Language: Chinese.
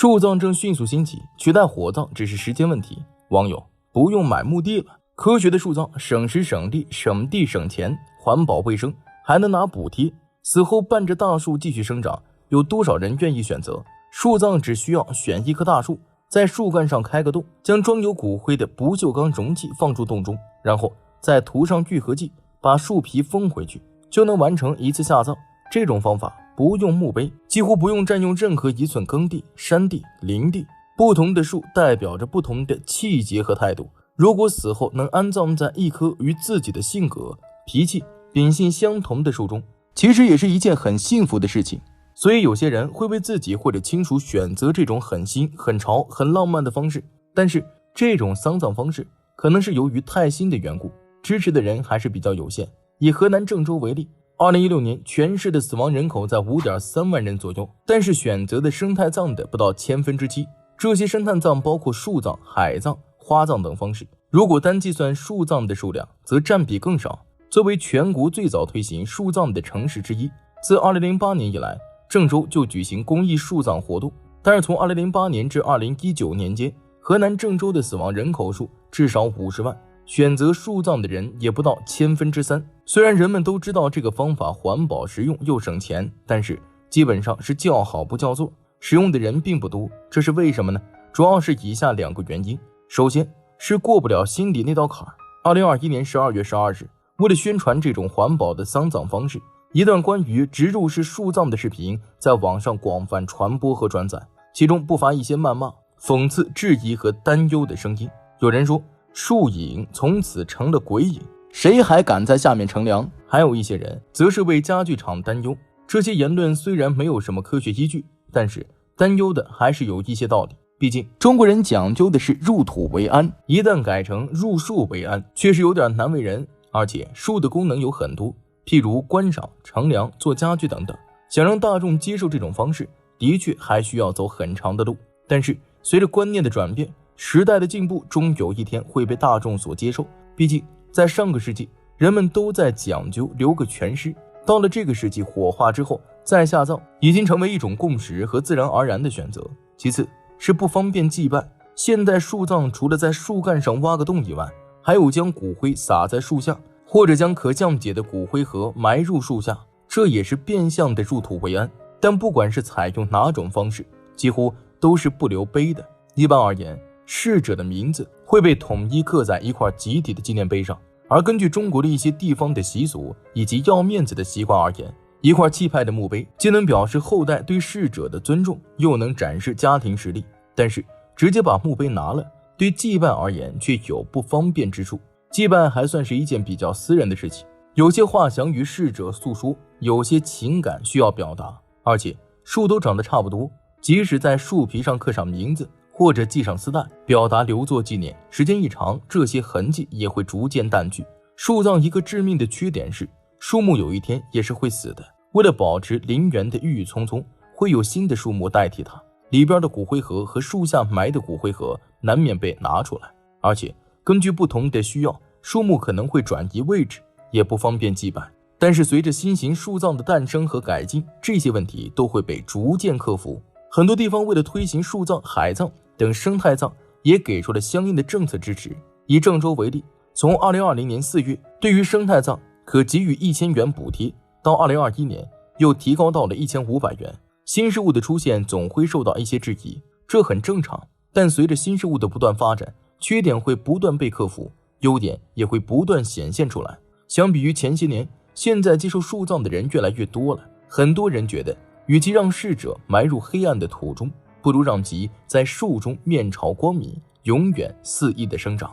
树葬正迅速兴起，取代火葬只是时间问题。网友不用买墓地了，科学的树葬省时省力，省地省钱，环保卫生，还能拿补贴。死后伴着大树继续生长，有多少人愿意选择？树葬只需要选一棵大树，在树干上开个洞，将装有骨灰的不锈钢容器放入洞中，然后再涂上愈合剂，把树皮封回去，就能完成一次下葬。这种方法不用墓碑，几乎不用占用任何一寸耕地、山地、林地。不同的树代表着不同的气节和态度，如果死后能安葬在一棵与自己的性格、脾气、秉性相同的树中，其实也是一件很幸福的事情。所以有些人会为自己或者亲属选择这种很新、很潮、很浪漫的方式，但是这种丧葬方式可能是由于太新的缘故，支持的人还是比较有限。以河南郑州为例，2016年全市的死亡人口在 5.3 万人左右，但是选择的生态葬的不到7%。这些生态葬包括树葬、海葬、花葬等方式。如果单计算树葬的数量，则占比更少。作为全国最早推行树葬的城市之一，自2008年以来，郑州就举行公益树葬活动。但是从2008年至2019年间，河南郑州的死亡人口数至少50万，选择树葬的人也不到3%。虽然人们都知道这个方法环保实用又省钱，但是基本上是叫好不叫座，使用的人并不多。这是为什么呢？主要是以下2个原因。首先是过不了心里那道坎儿。2021年12月12日，为了宣传这种环保的丧葬方式，一段关于植入式树葬的视频在网上广泛传播和转载，其中不乏一些谩骂、讽刺、质疑和担忧的声音。有人说树影从此成了鬼影，谁还敢在下面乘凉？还有一些人则是为家具厂担忧。这些言论虽然没有什么科学依据，但是担忧的还是有一些道理。毕竟中国人讲究的是入土为安，一旦改成入树为安，确实有点难为人。而且树的功能有很多，譬如观赏、乘凉、做家具等等。想让大众接受这种方式，的确还需要走很长的路。但是随着观念的转变，时代的进步，终有一天会被大众所接受。毕竟在上个世纪，人们都在讲究留个全尸，到了这个世纪，火化之后再下葬已经成为一种共识和自然而然的选择。其次是不方便祭拜，现代树葬除了在树干上挖个洞以外，还有将骨灰撒在树下，或者将可降解的骨灰盒埋入树下，这也是变相的入土为安。但不管是采用哪种方式，几乎都是不留碑的。一般而言，逝者的名字会被统一刻在一块集体的纪念碑上，而根据中国的一些地方的习俗以及要面子的习惯而言，一块气派的墓碑既能表示后代对逝者的尊重，又能展示家庭实力。但是直接把墓碑拿了，对祭拜而言却有不方便之处。祭拜还算是一件比较私人的事情，有些话想与逝者诉说，有些情感需要表达，而且树都长得差不多，即使在树皮上刻上名字或者系上丝带，表达留作纪念，时间一长，这些痕迹也会逐渐淡去。树葬一个致命的缺点是，树木有一天也是会死的，为了保持陵园的郁郁葱葱，会有新的树木代替它，里边的骨灰盒和树下埋的骨灰盒难免被拿出来，而且根据不同的需要，树木可能会转移位置，也不方便祭拜。但是随着新型树葬的诞生和改进，这些问题都会被逐渐克服。很多地方为了推行树葬、海葬等生态葬，也给出了相应的政策支持。以郑州为例，从2020年4月，对于生态葬可给予1000元补贴，到2021年又提高到了1500元。新事物的出现总会受到一些质疑，这很正常，但随着新事物的不断发展，缺点会不断被克服，优点也会不断显现出来。相比于前些年，现在接受树葬的人越来越多了，很多人觉得与其让逝者埋入黑暗的土中，不如让其在树中面朝光明，永远肆意的生长。